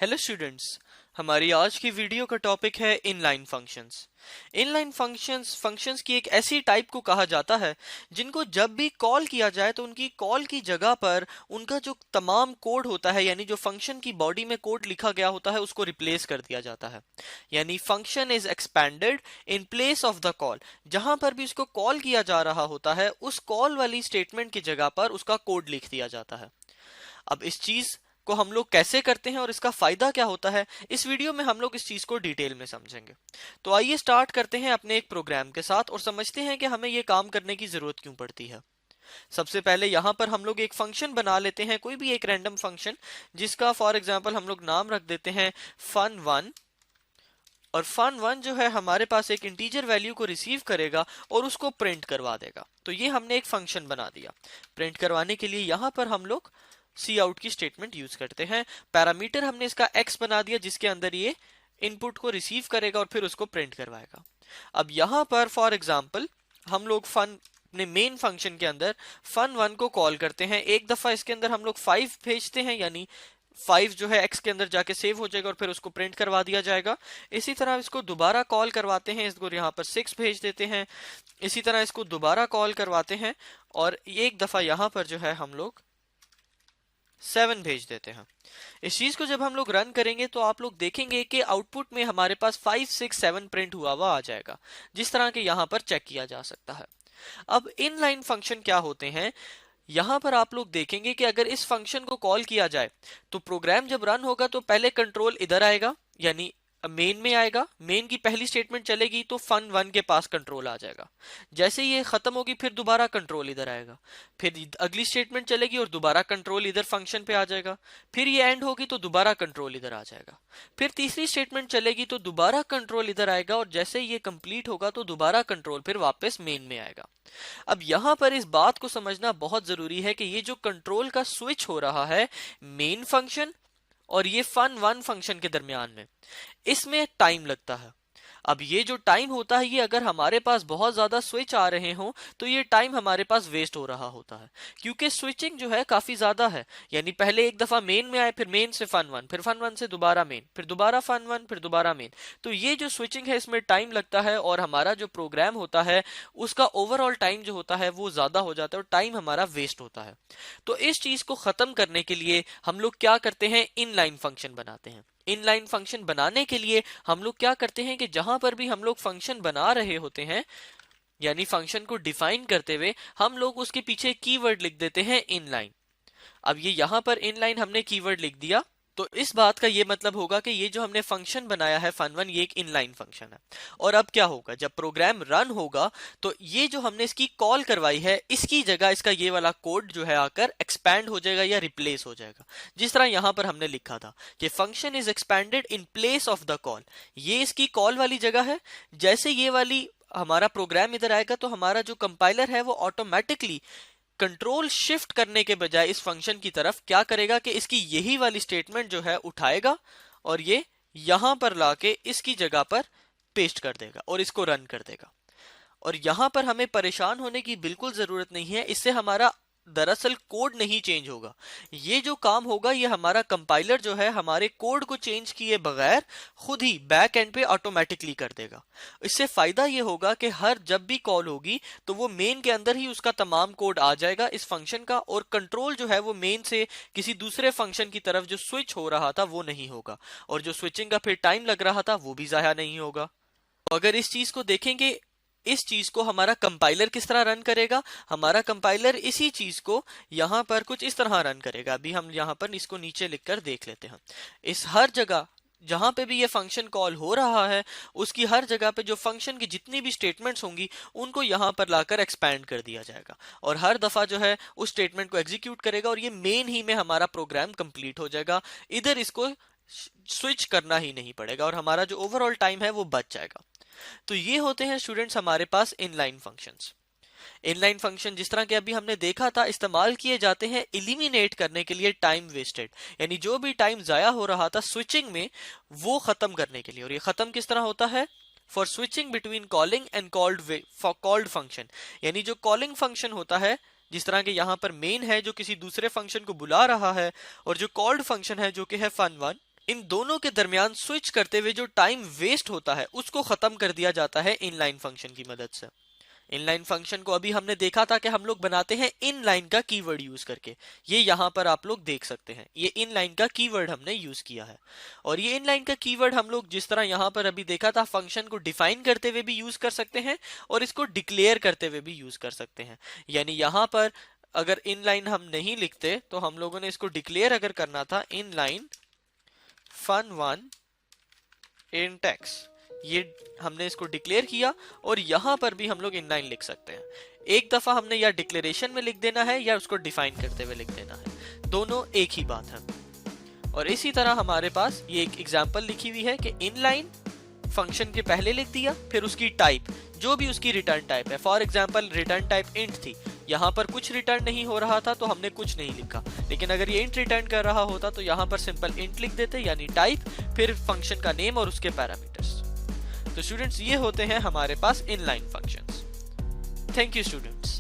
Hello students. हमारी आज की वीडियो का टॉपिक है inline functions. Inline functions functions की एक ऐसी टाइप को कहा जाता है जिनको जब भी कॉल किया जाए तो उनकी कॉल की जगह पर उनका जो तमाम कोड होता है, यानी जो फंक्शन की बॉडी में कोड लिखा गया होता है, उसको रिप्लेस कर दिया जाता है। यानी function is expanded in place of the call. जहां पर भी उसको कॉल किया जा रहा होता है, उस कॉल वाली स्टेटमेंट की जगह पर उसका कोड लिख दिया जाता है। अब इस चीज को हम लोग कैसे करते हैं और इसका फायदा क्या होता है, इस वीडियो में हम लोग इस चीज को डिटेल में समझेंगे। तो आइए स्टार्ट करते हैं अपने एक प्रोग्राम के साथ और समझते हैं कि हमें ये काम करने की जरूरत क्यों पड़ती है। सबसे पहले यहां पर हम लोग एक फंक्शन बना लेते हैं, कोई भी एक रैंडम फंक्शन, जिसका फॉर एग्जांपल हम लोग नाम रख देते हैं fun1। और fun1 जो है हमारे पास एक इंटीजर वैल्यू को रिसीव करेगा और उसको प्रिंट करवा देगा। तो ये हमने एक फंक्शन बना दिया। प्रिंट करवाने के लिए यहां पर हम लोग सी आउट की स्टेटमेंट यूज करते हैं। पैरामीटर हमने इसका एक्स बना दिया, जिसके अंदर ये इनपुट को रिसीव करेगा और फिर उसको प्रिंट करवाएगा। अब यहां पर फॉर एग्जांपल हम लोग फन अपने मेन फंक्शन के अंदर fun1 को कॉल करते हैं। एक दफा इसके अंदर हम लोग 5 भेजते हैं, यानी 5 जो है एक्स के अंदर जाके सेव हो जाएगा और फिर उसको प्रिंट करवा दिया जाएगा। इसी तरह इसको दोबारा कॉल करवाते हैं, इसको यहाँ पर 6 भेज देते हैं। इसी तरह इसको दोबारा कॉल करवाते हैं और एक दफा यहाँ पर जो है हम लोग 7 भेज देते हैं। इस चीज को जब हम लोग रन करेंगे तो आप लोग देखेंगे कि आउटपुट में हमारे पास 5 6 7 प्रिंट हुआ हुआ आ जाएगा, जिस तरह के यहाँ पर चेक किया जा सकता है। अब इनलाइन फंक्शन क्या होते हैं, यहां पर आप लोग देखेंगे कि अगर इस फंक्शन को कॉल किया जाए तो प्रोग्राम जब रन होगा तो पहले कंट्रोल इधर आएगा, यानी मेन में आएगा। मेन की पहली स्टेटमेंट चलेगी तो fun1 के पास कंट्रोल आ जाएगा। जैसे ये खत्म होगी फिर दोबारा कंट्रोल इधर आएगा, फिर अगली स्टेटमेंट चलेगी और दोबारा कंट्रोल इधर फंक्शन पे आ जाएगा। फिर ये एंड होगी तो दोबारा कंट्रोल इधर आ जाएगा। फिर तीसरी स्टेटमेंट चलेगी तो दोबारा कंट्रोल इधर आएगा और जैसे ये कंप्लीट होगा तो दोबारा कंट्रोल फिर वापस मेन में आएगा। अब यहां पर इस बात को समझना बहुत जरूरी है कि ये जो कंट्रोल का स्विच हो रहा है मेन फंक्शन और ये fun1 फंक्शन के दरमियान में, इसमें टाइम लगता है। अब ये जो टाइम होता है, ये अगर हमारे पास बहुत ज्यादा स्विच आ रहे हो तो ये टाइम हमारे पास वेस्ट हो रहा होता है, क्योंकि स्विचिंग जो है काफी ज्यादा है। यानी पहले एक दफा मेन में आए, फिर मेन से fun1, फिर fun1 से दोबारा मेन, फिर दोबारा fun1, फिर दोबारा मेन। तो ये जो स्विचिंग है इसमें टाइम लगता है और हमारा जो प्रोग्राम होता है उसका ओवरऑल टाइम जो होता है वो ज्यादा हो जाता है और टाइम हमारा वेस्ट होता है। तो इस चीज को खत्म करने के लिए हम लोग क्या करते हैं, इनलाइन फंक्शन बनाते हैं। इनलाइन फंक्शन बनाने के लिए हम लोग क्या करते हैं कि जहां पर भी हम लोग फंक्शन बना रहे होते हैं, यानी फंक्शन को डिफाइन करते हुए, हम लोग उसके पीछे कीवर्ड लिख देते हैं इनलाइन। अब ये यहां पर इनलाइन हमने कीवर्ड लिख दिया तो इस बात का ये मतलब होगा कि ये जो हमने फंक्शन बनाया है fun1, ये एक इनलाइन फंक्शन है। और अब क्या होगा, जब प्रोग्राम रन होगा तो ये जो हमने इसकी कॉल करवाई है इसकी जगह इसका ये वाला कोड जो है आकर एक्सपैंड हो जाएगा या रिप्लेस हो जाएगा। जिस तरह यहां पर हमने लिखा था कि function is expanded in place of the call, ये इसकी कॉल वाली जगह है। जैसे ये वाली हमारा प्रोग्राम इधर आएगा तो हमारा जो कंपाइलर है वो ऑटोमेटिकली कंट्रोल शिफ्ट करने के बजाय इस फंक्शन की तरफ क्या करेगा कि इसकी यही वाली स्टेटमेंट जो है उठाएगा और ये यहां पर लाके इसकी जगह पर पेस्ट कर देगा और इसको रन कर देगा। और यहां पर हमें परेशान होने की बिल्कुल जरूरत नहीं है, इससे हमारा दरअसल कोड नहीं चेंज होगा। ये जो काम होगा ये हमारा कंपाइलर जो है हमारे कोड को चेंज किए बगैर खुद ही बैक एंड पे ऑटोमेटिकली कर देगा। इससे फायदा ये होगा कि हर जब भी कॉल होगी तो वो मेन के अंदर ही उसका तमाम कोड आ जाएगा इस फंक्शन का, और कंट्रोल जो है वो मेन से किसी दूसरे फंक्शन की तरफ जो स्विच हो रहा था वो नहीं होगा, और जो स्विचिंग का फिर टाइम लग रहा था वो भी जाया नहीं होगा। अगर इस चीज को देखेंगे, इस चीज को हमारा कंपाइलर किस तरह रन करेगा, हमारा कंपाइलर इसी चीज को यहां पर कुछ इस तरह रन करेगा। अभी हम यहां पर इसको नीचे लिखकर देख लेते हैं। इस हर जगह जहां पे भी ये फंक्शन कॉल हो रहा है उसकी हर जगह पे जो फंक्शन की जितनी भी स्टेटमेंट्स होंगी उनको यहां पर लाकर एक्सपैंड कर दिया जाएगा और हर दफा जो है उस स्टेटमेंट को एग्जीक्यूट करेगा और ये मेन ही में हमारा प्रोग्राम कंप्लीट हो जाएगा। इधर इसको स्विच करना ही नहीं पड़ेगा और हमारा जो ओवरऑल टाइम है वो बच जाएगा। तो ये होते हैं स्टूडेंट्स हमारे पास इनलाइन फंक्शंस। इनलाइन फंक्शन जिस तरह के अभी हमने देखा था इस्तेमाल किए जाते हैं एलिमिनेट करने के लिए टाइम वेस्टेड, यानी जो भी टाइम जाया हो रहा था स्विचिंग में वो खत्म करने के लिए। और ये खत्म किस तरह होता है, for switching between calling and called function, यानी जो कॉलिंग फंक्शन होता है जिस तरह के यहाँ पर मेन है जो किसी दूसरे फंक्शन को बुला रहा है, और जो कॉल्ड फंक्शन है जो कि है fun1, इन दोनों के दरमियान स्विच करते हुए जो टाइम वेस्ट होता है उसको खत्म कर दिया जाता है इनलाइन फंक्शन की मदद से। इनलाइन फंक्शन को अभी हमने देखा था कि हम लोग बनाते हैं इनलाइन का कीवर्ड यूज करके। ये यहां पर आप लोग देख सकते हैं, ये इनलाइन का कीवर्ड हमने यूज किया है। और ये इनलाइन का कीवर्ड हम लोग जिस तरह यहां पर अभी देखा था, फंक्शन को डिफाइन करते हुए भी यूज कर सकते हैं और इसको डिक्लेयर करते हुए भी यूज कर सकते हैं। यानी यहां पर अगर इनलाइन हम नहीं लिखते तो हम लोगों ने इसको डिक्लेयर अगर करना था, इनलाइन fun1 int x, ये हमने इसको डिक्लेयर किया और यहां पर भी हम लोग इनलाइन लिख सकते हैं। एक दफा हमने या डिक्लेरेशन में लिख देना है या उसको डिफाइन करते हुए लिख देना है, दोनों एक ही बात है। और इसी तरह हमारे पास ये एक एग्जांपल लिखी हुई है कि इनलाइन फंक्शन के पहले लिख दिया, फिर उसकी टाइप, जो भी उसकी रिटर्न टाइप है। For example return type int थी, यहाँ पर कुछ रिटर्न नहीं हो रहा था तो हमने कुछ नहीं लिखा, लेकिन अगर ये इंट रिटर्न कर रहा होता तो यहाँ पर सिंपल इंट लिख देते, यानी टाइप, फिर फंक्शन का नेम और उसके पैरामीटर्स। तो स्टूडेंट्स, ये होते हैं हमारे पास inline functions. Thank you students.